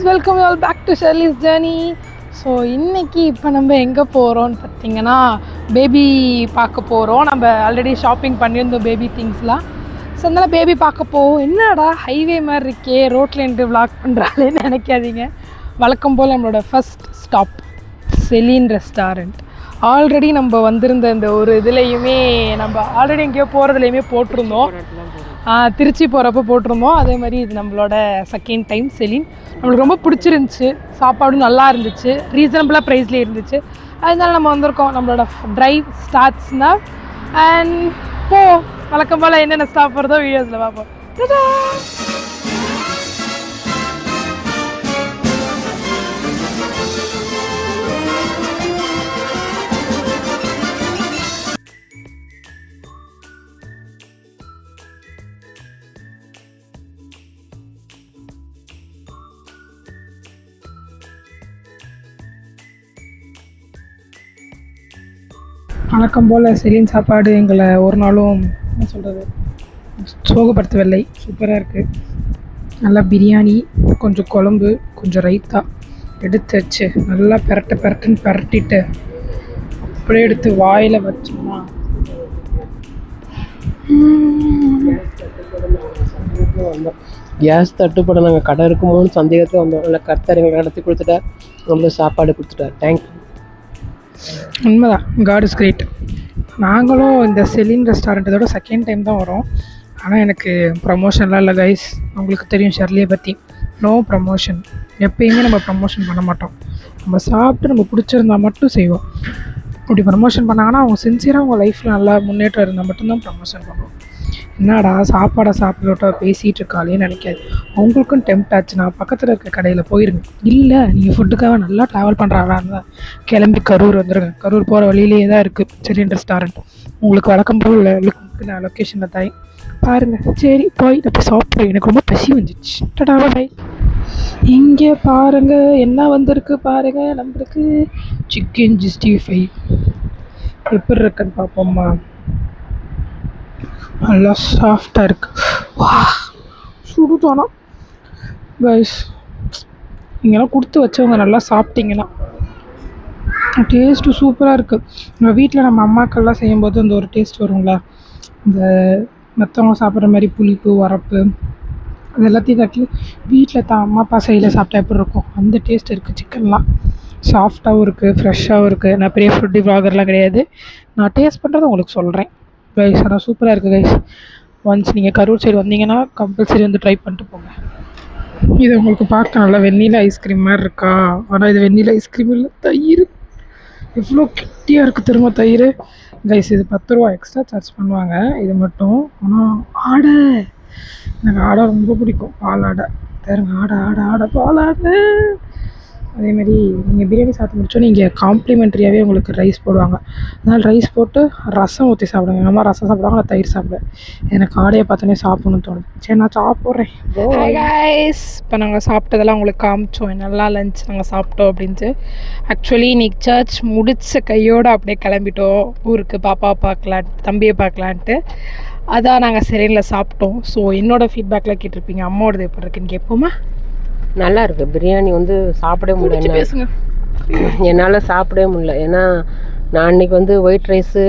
Welcome you all back to Shirley's journey. So இன்றைக்கி இப்போ நம்ம எங்கே போகிறோன்னு பார்த்தீங்கன்னா பேபி பார்க்க போகிறோம். நம்ம ஆல்ரெடி ஷாப்பிங் பண்ணியிருந்தோம் பேபி திங்ஸ்லாம். ஸோ அதனால் பேபி பார்க்க போவோம். என்னடா ஹைவே மாதிரி இருக்கே, ரோட்டில் நின்று விளாக் பண்ணுறாளேன்னு நினைக்காதீங்க. வழக்கம் போல் நம்மளோட ஃபஸ்ட் ஸ்டாப் செலின் ரெஸ்டாரண்ட். ஆல்ரெடி நம்ம வந்திருந்த இந்த ஒரு இதுலேயுமே நம்ம ஆல்ரெடி எங்கேயோ போகிறதுலையுமே போட்டிருந்தோம். திருச்சி போகிறப்ப போட்டிருந்தோம். அதே மாதிரி இது நம்மளோட செகண்ட் டைம் செலின். நம்மளுக்கு ரொம்ப பிடிச்சிருந்துச்சி, சாப்பாடும் நல்லா இருந்துச்சு, ரீசனபிளாக ப்ரைஸ்லேயே இருந்துச்சு. அதனால நம்ம வந்திருக்கோம். நம்மளோட ட்ரைவ் ஸ்டார்ட்ஸ்னா அண்ட் வழக்கம் போல் என்னென்ன ஸ்டாப் போகிறதோ வீடியோஸில் பார்ப்போம். வழக்கம் போல் செலின் சாப்பாடு எங்களை ஒரு நாளும் என்ன சொல்கிறது சோகப்படுத்தவில்லை. சூப்பராக இருக்குது. நல்லா பிரியாணி, கொஞ்சம் குழம்பு, கொஞ்சம் ரைத்தா எடுத்து வச்சு நல்லா பெரட்டுன்னு பெரட்டிட்டு அப்படியே எடுத்து வாயில் வச்சோம்னா கேஸ் தட்டுப்பட நாங்கள் கடை இருக்குமோன்னு சந்தேகத்தில் வந்தோம். இல்லை கர்த்தர் எங்களை நடத்தி கொடுத்துட்டார், நம்மளுக்கு சாப்பாடு கொடுத்துட்டார். தேங்க்யூ. உண்மைதான், காட் இஸ் கிரேட். நாங்களும் இந்த செலின் ரெஸ்டாரண்ட் இதோட செகண்ட் டைம் தான் வரோம். ஆனால் எனக்கு ப்ரமோஷன்லாம் இல்லை கைஸ். உங்களுக்கு தெரியும் ஷெர்லியை பற்றி. No promotion. எப்பயுமே நம்ம ப்ரமோஷன் பண்ண மாட்டோம். நம்ம சாப்பிட்டு நம்ம பிடிச்சிருந்தா மட்டும் செய்வோம். அப்படி ப்ரமோஷன் பண்ணாங்கன்னா அவங்க சின்சியராக அவங்க லைஃப்பில் நல்லா முன்னேற்றம் இருந்தால் மட்டும்தான் ப்ரமோஷன் பண்ணுவோம். என்னடா சாப்பாடை சாப்பிட்டுட்டா பேசிகிட்டு இருக்காளேன்னு நினைக்காது. அவங்களுக்கும் டெம்ப்ட் ஆச்சுன்னா பக்கத்தில் இருக்க கடையில் போயிருங்க. இல்லை நீங்கள் ஃபுட்டுக்காக நல்லா ட்ராவல் பண்ணுறாங்களான்னு தான் கிளம்பி கரூர் வந்துடுங்க. கரூர் போகிற வழியிலேயே தான் இருக்குது செலின் ரெஸ்டாரண்ட். உங்களுக்கு வழக்கம் போல் லுக்கு நான் லொக்கேஷனில் தாய் பாருங்கள். சரி போய் போய் சாப்பிட்றேன், எனக்கு ரொம்ப பசி வந்துச்சு. டடாவா பாய். இங்கே பாருங்கள் என்ன வந்திருக்கு பாருங்கள். நம்மளுக்கு சிக்கன் 65 எப்படி இருக்குன்னு பார்ப்போம்மா. நல்லா சாஃப்டாக இருக்குது. வா சுடுதானா கைஸ். இங்கெல்லாம் கொடுத்து வச்சவங்க நல்லா சாப்பிட்டிங்கன்னா டேஸ்ட்டு சூப்பராக இருக்குது. நம்ம வீட்டில் நம்ம அம்மாக்கள்லாம் செய்யும்போது அந்த ஒரு டேஸ்ட் வருங்களா, இந்த மற்றவங்க சாப்பிட்ற மாதிரி புளிப்பு உரப்பு அது எல்லாத்தையும் காட்டி வீட்டில் தான் அம்மா அப்பா சைடில் சாப்பிட்டா எப்படி இருக்கும் அந்த டேஸ்ட் இருக்குது. சிக்கன்லாம் சாஃப்டாகவும் இருக்குது, ஃப்ரெஷ்ஷாகவும் இருக்குது. நான் பெரிய ஃபுட்டி வ்ளாகர்லாம் கிடையாது, நான் டேஸ்ட் பண்ணுறதை உங்களுக்கு சொல்கிறேன் கைஸ். ஆனால் சூப்பராக இருக்குது கைஸ். ஒன்ஸ் நீங்கள் கரூர் சைடு வந்தீங்கன்னா கம்பல்சரி வந்து ட்ரை பண்ணிட்டு போங்க. இது உங்களுக்கு பார்க்க நல்லா வெண்ணிலா ஐஸ்கிரீம் மாதிரி இருக்கா, ஆனால் இது வெண்ணிலா ஐஸ்கிரீம் இல்லை, தயிர். எவ்வளோ கெட்டியாக இருக்குது திரும்ப தயிர் கைஸ். இது 10 ரூபா எக்ஸ்ட்ரா சார்ஜ் பண்ணுவாங்க இது மட்டும். ஆனால் ஆடை, எனக்கு ஆடை ரொம்ப பிடிக்கும். பால் ஆடை தருங்க. ஆடை பால் ஆடை. அதேமாதிரி நீங்கள் பிரியாணி சாப்பிட்டு முடிச்சோன்னே இங்கே காம்ப்ளிமெண்ட்ரியாகவே உங்களுக்கு ரைஸ் போடுவாங்க. அதனால் ரைஸ் போட்டு ரசம் ஊற்றி சாப்பிடுங்க. எங்கள் அம்மா ரசம் சாப்பிடுவாங்க, நான் தயிர் சாப்பிடுவேன். எனக்கு ஆடையை பார்த்தோன்னே சாப்பிடணும்னு தோணுது. சரி நான் சாப்பிட்றேன் கைஸ். இப்போ நாங்கள் சாப்பிட்டதெல்லாம் உங்களுக்கு காமிச்சோம், நல்லா லஞ்ச் நாங்கள் சாப்பிட்டோம் அப்படின்ட்டு. ஆக்சுவலி இன்றைக்கி சர்ச் முடிச்ச கையோடு அப்படியே கிளம்பிட்டோம் ஊருக்கு. பாப்பா பார்க்கலாம், தம்பியை பார்க்கலான்ட்டு. அதான் நாங்கள் செலினில் சாப்பிட்டோம். ஸோ என்னோடய ஃபீட்பேக்கில் கேட்டிருப்பீங்க அம்மாவோடது எப்படி இருக்குன்னு கேட்போமா. நல்லா இருக்குது. பிரியாணி வந்து சாப்பிடவே முடியல, பேசுங்க. என்னால் சாப்பிடவே முடியல. ஏன்னா நான் அன்றைக்கி வந்து ஒயிட் ரைஸு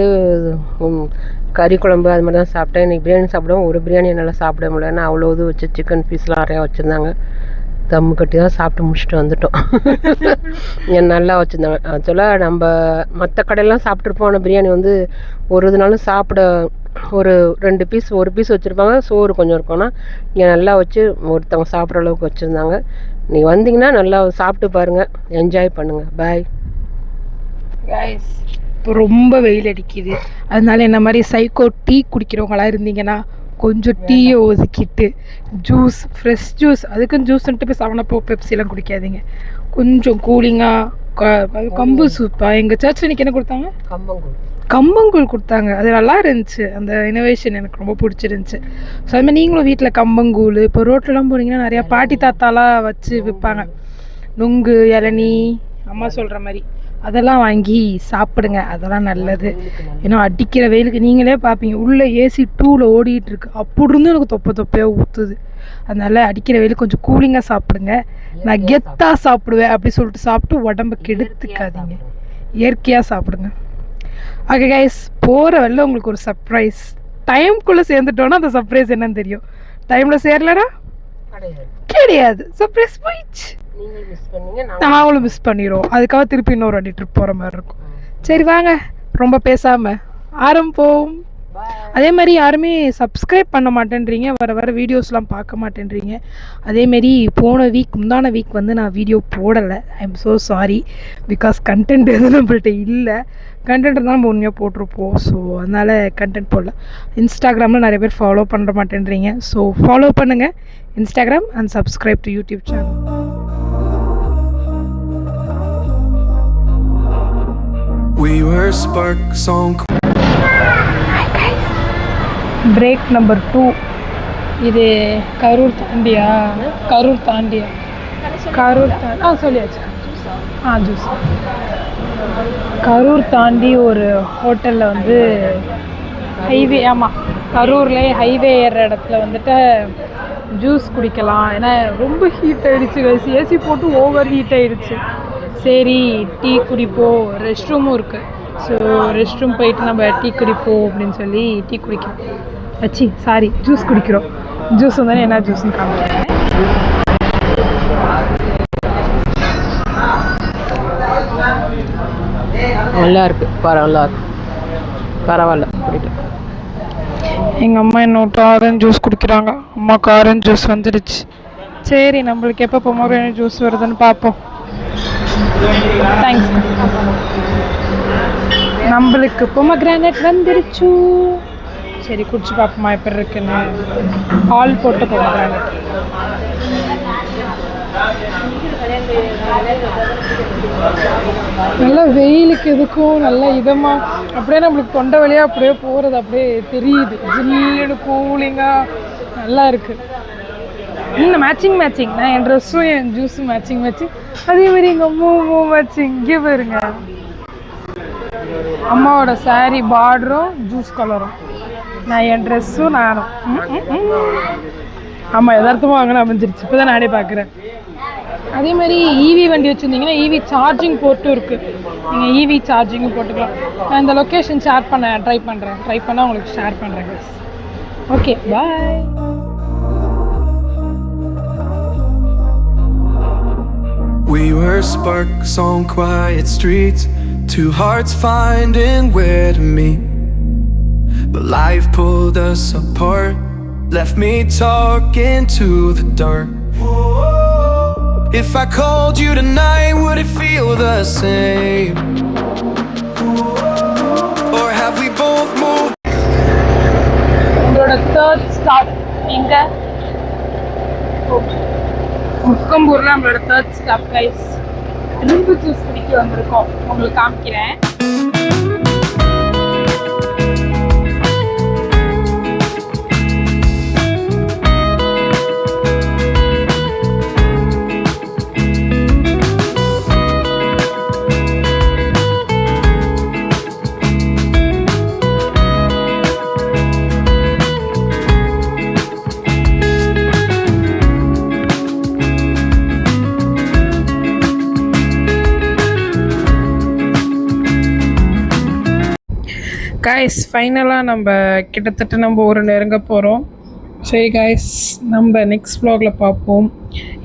கறி குழம்பு அது மாதிரி தான் சாப்பிட்டேன். இன்றைக்கி பிரியாணி சாப்பிடுவோம். ஒரு பிரியாணி என்னால் சாப்பிட முடியல. ஏன்னா அவ்வளோ இது வச்சு சிக்கன் பீஸ்லாம் நிறையா வச்சுருந்தாங்க. தம்மு கட்டி தான் சாப்பிட்டு முடிச்சுட்டு வந்துட்டோம். நல்லா வச்சுருந்தாங்க. ஆக்சுவலாக நம்ம மற்ற கடையெல்லாம் சாப்பிட்ருப்போம். ஆனால் பிரியாணி வந்து ஒரு இதுனாலும் சாப்பிட ஒரு 2 பீஸ் 1 பீஸ் வச்சுருப்பாங்க, சோறு கொஞ்சம் இருக்கும்னா இங்கே நல்லா வச்சு ஒருத்தவங்க சாப்பிட்ற அளவுக்கு வச்சுருந்தாங்க. நீங்கள் வந்தீங்கன்னா நல்லா சாப்பிட்டு பாருங்கள், என்ஜாய் பண்ணுங்கள். Bye guys. இப்போ ரொம்ப வெயில் அடிக்குது, அதனால என்ன மாதிரி சைக்கோ டீ குடிக்கிறவங்களாம் இருந்தீங்கன்னா கொஞ்சம் டீயை ஒதுக்கிட்டு ஜூஸ், ஃப்ரெஷ் ஜூஸ், அதுக்குன்னு ஜூஸ்ன்ட்டு போய் 7up பெப்சிலாம் குடிக்காதீங்க. கொஞ்சம் கூலிங்காக கம்பு சூப்பா எங்கள் சர்ச்சில் இன்றைக்கி என்ன கொடுத்தாங்க, கம்பங்கூழ் கொடுத்தாங்க. அது நல்லா இருந்துச்சு. அந்த இனோவேஷன் எனக்கு ரொம்ப பிடிச்சிருந்துச்சி. ஸோ அதுமாதிரி நீங்களும் வீட்டில் கம்பங்கூழ், இப்போ ரோட்லலாம் போனீங்கன்னா நிறையா பாட்டி தாத்தாலாம் வச்சு விற்பாங்க. நுங்கு, இளநீ, அம்மா சொல்கிற மாதிரி அதெல்லாம் வாங்கி சாப்பிடுங்க. அதெல்லாம் நல்லது. ஏன்னா அடிக்கிற வெயிலுக்கு நீங்களே பார்ப்பீங்க, உள்ளே AC 2ல் ஓடிட்டுருக்கு. அப்படி இருந்து எனக்கு தொப்பையாக ஊற்றுது. அதனால் அடிக்கிற வெயில் கொஞ்சம் கூலிங்காக சாப்பிடுங்க. நான் கெத்தாக சாப்பிடுவேன் அப்படி சொல்லிட்டு சாப்பிட்டு உடம்பு கெடுத்துக்காதீங்க. இயற்கையாக சாப்பிடுங்க. ஓகே கைஸ், போகிற வழியில் உங்களுக்கு ஒரு சர்ப்ரைஸ். டைம்குள்ளே சேர்ந்துட்டோன்னா அந்த சர்ப்ரைஸ் என்னன்னு தெரியும். டைமில் சேரலனா கிடையாது, சர்ப்ரைஸ் போயிடுச்சு. நாங்களும் மிஸ் பண்ணிடுவோம். அதுக்காக திருப்பி இன்னொரு வாட்டி ட்ரிப் போகிற மாதிரி இருக்கும். சரி வாங்க, ரொம்ப பேசாமல் ஆரம்பிப்போம். அதே மாதிரி யாருமே சப்ஸ்கிரைப் பண்ண மாட்டேன்றீங்க, வர வீடியோஸ்லாம் பார்க்க மாட்டேன்றீங்க. அதேமாரி போன முந்தான வீக் வந்து நான் வீடியோ போடலை. I am so sorry. Because content எதுவும் நம்மள்ட்ட இல்லை. கண்டென்ட் தான் நம்ம உண்மையாக போட்டிருப்போம். ஸோ அதனால் கண்டென்ட் போடல. இன்ஸ்டாகிராமில் நிறைய பேர் ஃபாலோ பண்ண மாட்டேன்றீங்க. ஸோ ஃபாலோ பண்ணுங்கள் Instagram and subscribe to YouTube channel. We were sparks on. Break number 2. இது கரூர் தாண்டியா? சொல்லியாச்சு. ஜூஸ். கரூர் தாண்டி ஒரு ஹோட்டலில் வந்து ஹைவே, ஆமாம் கரூர்லேயே ஹைவே ஏறுற இடத்துல வந்துட்டு ஜூஸ் குடிக்கலாம். ஏன்னா ரொம்ப ஹீட் ஆகிடுச்சு, ஏசி போட்டு ஓவர் ஹீட் ஆகிடுச்சு. சரி டீ குடிப்போம், ரெஸ்ட் ரூமும் இருக்குது. ஸோ ரெஸ்ட் ரூம் போயிட்டு நம்ம டீ குடிப்போம் அப்படின்னு சொல்லி டீ குடிக்கிறோம். ஜூஸ் குடிக்கிறோம். ஜூஸ் வந்தானே என்ன ஜூஸ்ன்னு காமிக்கிறேன். நல்லா இருக்குது, பரவாயில்ல குடிக்க. எங்கள் அம்மா இன்னொரு ஆரஞ்சு ஜூஸ் குடிக்கிறாங்க. அம்மாவுக்கு ஆரஞ்சு ஜூஸ் வந்துடுச்சு. சரி நம்மளுக்கு எப்போ பொமோகிரானேட் ஜூஸ் வருதுன்னு பார்ப்போம். தேங்க்ஸ். நம்மளுக்கு பொமோகிரானேட் வந்துருச்சு. சரி குடிச்சு பார்ப்போமா எப்படி இருக்குன்னு. பால் போட்டு பொமோகிரானேட். நல்லா வெயிலுக்கு எதுக்கும் நல்லா இதமாக அப்படியே நம்மளுக்கு தொண்டை வழியாக அப்படியே போகிறது அப்படியே தெரியுது. ஜில்லுன்னு கூலிங்காக நல்லா இருக்குது. இன்னும் மேட்சிங். நான் என் ட்ரெஸ்ஸும் என் ஜூஸும் மேட்சிங். அதேமாதிரி எங்கள் அம்மாவும் மேட்சிங். இங்கே பாருங்க, அம்மாவோட சாரீ பார்டரும் ஜூஸ் கலரும், நான் என் ட்ரெஸ்ஸும் நானும். ஆமாம் யதார்த்தமாக வாங்கினா அமைஞ்சிருச்சு. இப்போ தான் நானே பார்க்குறேன். அதே மாதிரி ஈவி வண்டி வச்சுருந்தீங்கன்னா ஈவி சார்ஜிங் போர்ட்டும் இருக்குது. நீங்கள் ஈவி சார்ஜிங்கும் போட்டுக்கலாம். நான் இந்த லொக்கேஷன் ஷேர் ட்ரை பண்ணால் உங்களுக்கு ஷேர் பண்ணுறேன். Okay bye. We were sparks on quiet streets, two hearts finding where to meet. But life pulled us apart, left me talking to the dark. If I called you tonight, would it feel the same? Or have we both moved? உங்களோட third stop எங்க? முக்கம்பூரில் நம்மளோட third stop guys. இரும்பு juice குடிக்க வந்திருக்கோம். உங்களுக்கு காமிக்கிறேன். Guys ஃபைனலாக நம்ம கிட்டத்தட்ட ஒரு நெருங்க போகிறோம். சரி காய்ஸ், நம்ம நெக்ஸ்ட் வ்ளாகில் பார்ப்போம்.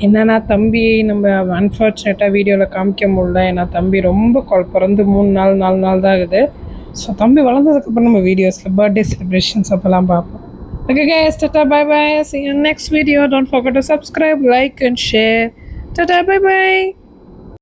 என்னென்னா தம்பியை நம்ம அன்ஃபார்ச்சுனேட்டாக வீடியோவில் காமிக்க முடியல. ஏன்னா தம்பி ரொம்ப பிறந்து 4 நாள் தான் ஆகுது. ஸோ தம்பி வளர்ந்ததுக்கப்புறம் நம்ம வீடியோஸில் பர்த்டே செலிப்ரேஷன்ஸ் அப்போல்லாம் பார்ப்போம். Okay guys, tata bye bye. See you in next video. Don't forget to subscribe, like and share. Tata bye bye.